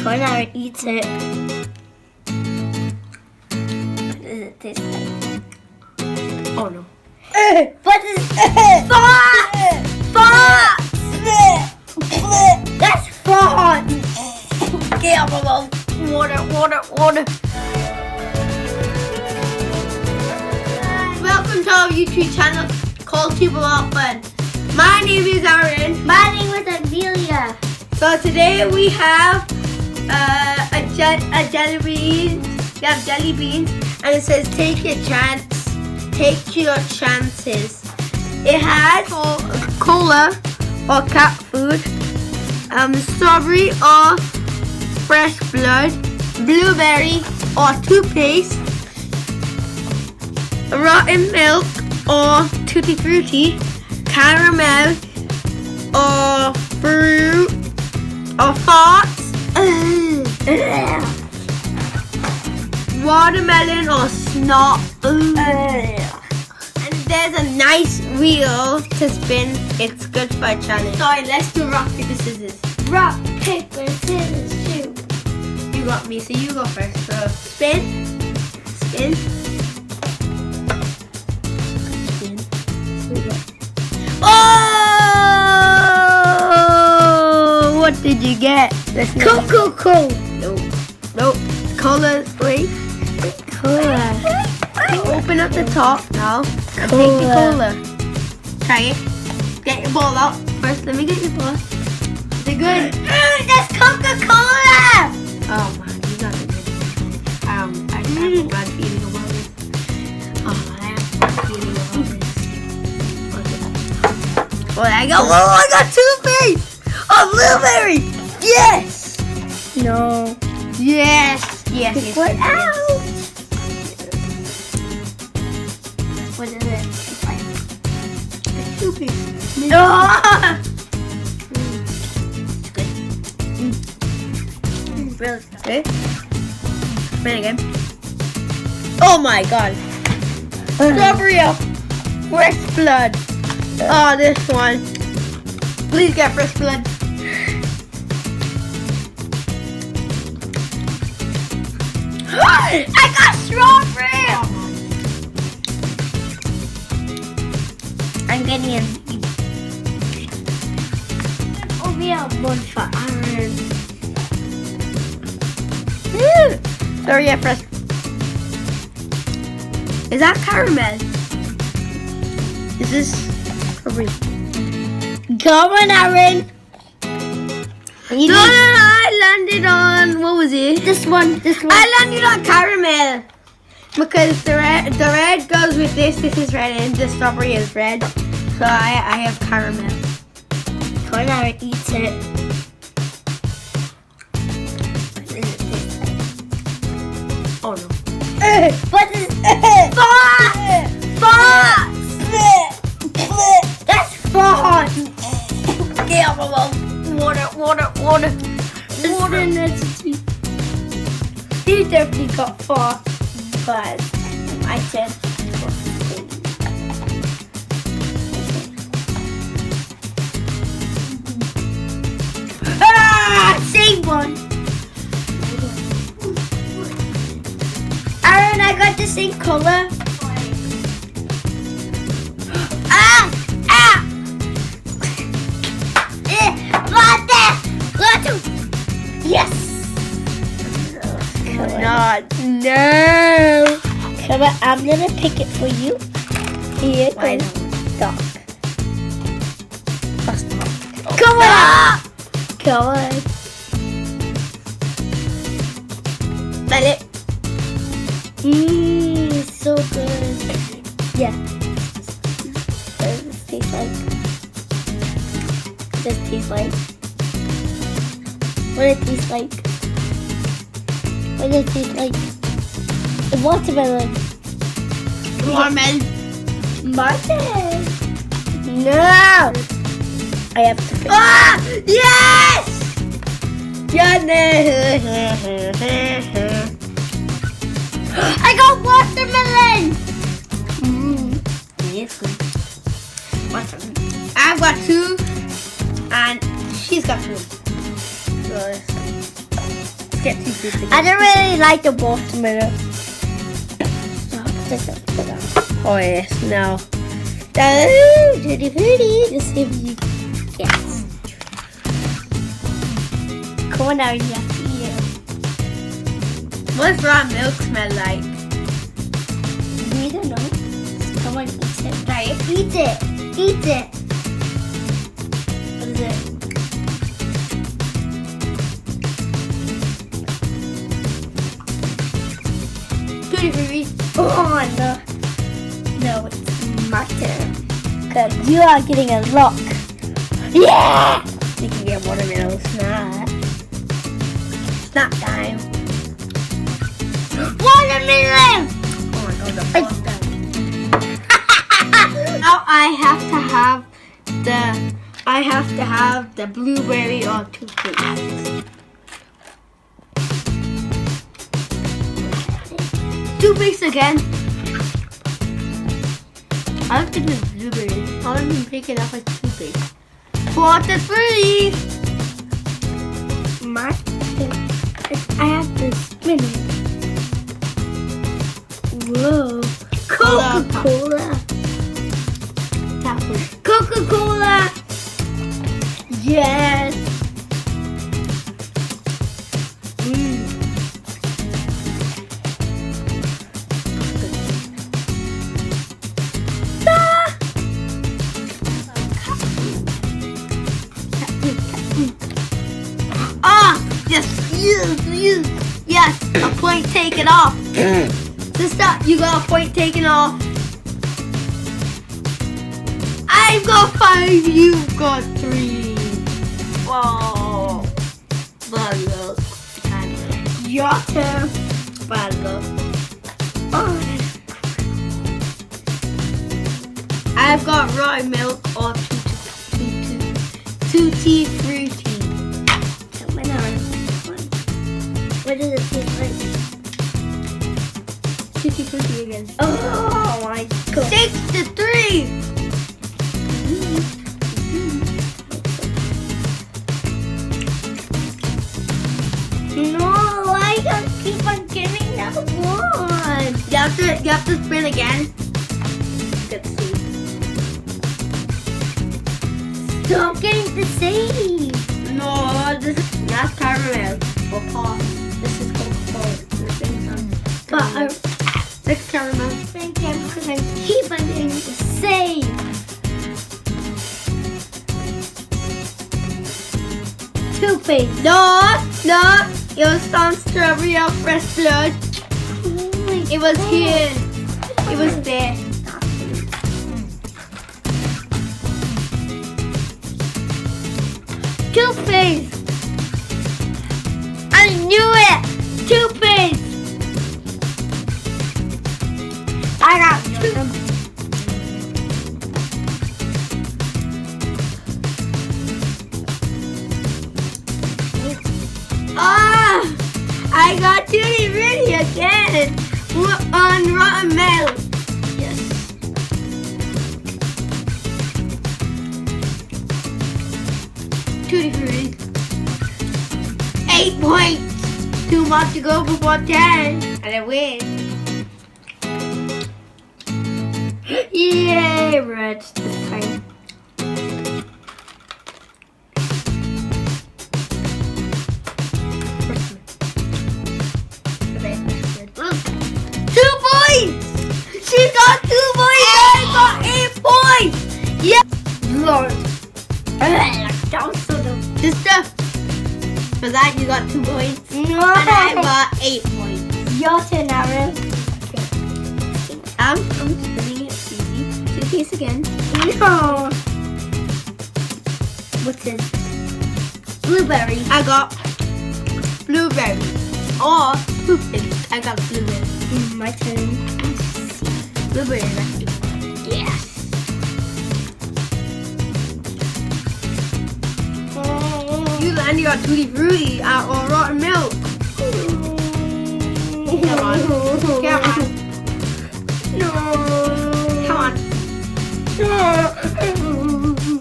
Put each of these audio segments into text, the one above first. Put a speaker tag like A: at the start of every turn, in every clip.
A: Connor eats it. What does it taste like?
B: Oh no.
A: What is it? Fart! Fart! That's fart! Get out of my mouth. Water.
B: Welcome to our YouTube channel called Keep It All Fun. My name is Aaron.
A: My name is Amelia.
B: So today we have a jelly bean. We have jelly beans, and it says take your chance, take your chances. It has cola or cat food, strawberry or fresh blood, blueberry or toothpaste, rotten milk or tutti frutti, caramel or fruit or farts, watermelon or snot, and there's a nice wheel to spin. It's good for a challenge. Sorry, let's do rock, paper, scissors.
A: Rock, paper, scissors, shoot.
B: You got me, so you go first. So spin. Oh! What did you get?
A: Coca-Cola.
B: Nope. Cola. Wait.
A: Cola.
B: Open up the top now. And
A: Cola.
B: take your cola. Try it. Get your ball out first. Let me get your ball. Is it good?
A: That's Coca-Cola.
B: Oh man, you got it good. I have a bad feeling about this. Oh, I have a bad feeling about this. Oh, I got toothpaste! Oh, blueberry! Yes!
A: No.
B: Yes!
A: What out? What is it?
B: Toothpaste.
A: No.
B: Really? Okay. Spin again. Oh my god. Strawberry up. Fresh blood. Oh, this one. Please get fresh blood.
A: I got strawberry. I'm getting it. Oh, we have one for Aaron.
B: Sorry, yeah, fresh. Is that caramel? Is this strawberry?
A: Come on, Aaron.
B: No, I landed on, what was it?
A: This one.
B: I landed on caramel. Because the red goes with this is red, and the strawberry is red. So I have caramel.
A: Connor eats it.
B: Oh no.
A: What is it? Fart! Fart! That's fart!
B: Get out of my mouth. Water.
A: Water. He definitely got fart. But I said same one. Aaron, I got the same color. Yes.
B: No.
A: Come on, I'm gonna pick it for you. Here
B: Why
A: goes Doc.
B: That's not.
A: Come on. Come on.
B: Let it.
A: So good. Yeah. What does this taste like? What does it taste like? What does it taste like? What does it taste like? The watermelon.
B: Watermelon.
A: Martin. No. I have to pick.
B: Yes!
A: I got watermelon.
B: Yes. Watermelon. I've got two, and she's got two. So Just get 2 fruits again.
A: I don't really like the watermelon.
B: Oh yes, no.
A: Oh, Tutti Frutti. Just see if you yes. Come on now, you have to eat it.
B: What's raw milk smell like?
A: We don't know. Come on, eat it. Try it. Eat it. Eat it. What is it?
B: Tutti Frutti.
A: Oh no. No, it's my turn. Because you are getting a lock. Yeah!
B: You can get watermelon snack. Snack time.
A: Watermelon!
B: Oh my god, the first time. Now I have to have the blueberry or toothpaste. Toothpaste again. I have to do blueberry. I want to pick it up with toothpaste. Tutti Frutti.
A: My turn. I have to spin it. Whoa. Coca-Cola. That one.
B: Coca-Cola.
A: Yes.
B: Ah, yes, yes, a point taken off. Sister, you got a point taken off. I've got 5, you've got 3. Whoa. Bad luck.
A: Your turn.
B: Bad luck.
A: Oh.
B: I've got raw milk or Tutti Frutti.
A: What does it taste like?
B: Tutti Frutti again.
A: Oh my god.
B: 6-3.
A: No, I can't keep on getting that one.
B: You have to spin again. Let's see.
A: Stop getting the same.
B: No, that's caramel. Or pop. This is Coca-Cola.
A: But I
B: Six caramel.
A: think because I keep on getting the same. Toothpaste.
B: No. It was some strawberry or fresh blood. It was here. It was there.
A: Toothpaste. I knew it. Toothpaste. I got two.
B: Ah! I got Tutti Frutti again. On rotten milk.
A: Yes.
B: Tutti Frutti. 8 points. 2 more to go before 10. And I win. Yay, red this time. She got 2 points. I got 8 points. Yeah.
A: Lord. That was so dumb.
B: Sister, for that you got 2 points.
A: No.
B: And I got 8 points.
A: Your turn, Aaron.
B: I'm spinning it easy. Toothpaste again.
A: No. What's this? Blueberry.
B: I got blueberry. Or toothpaste. I got blueberry.
A: My turn.
B: Blueberry recipe.
A: Yes.
B: You landed on Tutti Frutti or rotten milk. Come on. Come on.
A: No.
B: Come on.
A: No.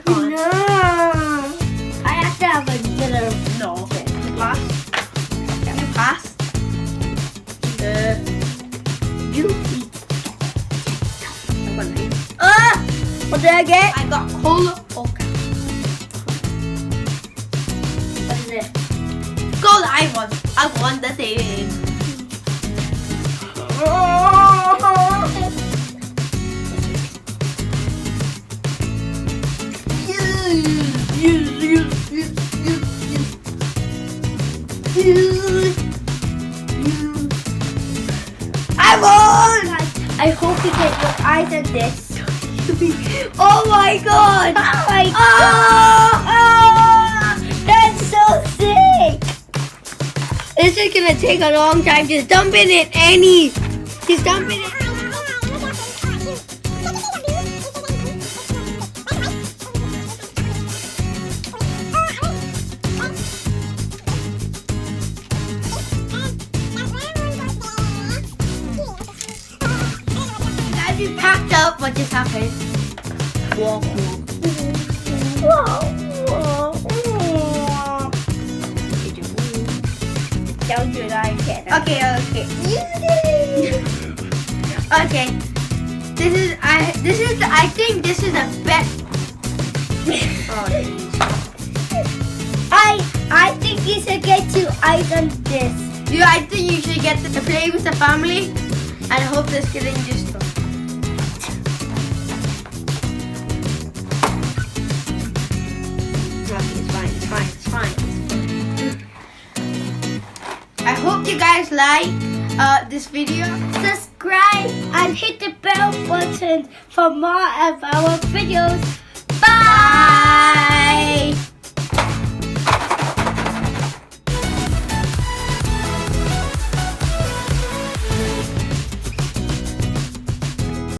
B: Come on.
A: No. I have to have a little.
B: No. Last.
A: I get?
B: I got cola. Okay.
A: What is it?
B: Gold. I won the thing. I won!
A: I hope you get your eyes on this.
B: Oh my god!
A: Oh my
B: Ah!
A: That's so sick!
B: This is gonna take a long time. Just dump it in any. Just dump it in. Guys, we packed up. What just happened? Walk.
A: Whoa. Don't do that again.
B: Okay. Okay. I think this is the best. Oh,
A: I think you should get your eyes on this.
B: yeah, I think you should get to play with the family, and I hope this getting just. It's fine. I hope you guys like this video.
A: Subscribe and hit the bell button for more of our videos. Bye!
B: Bye.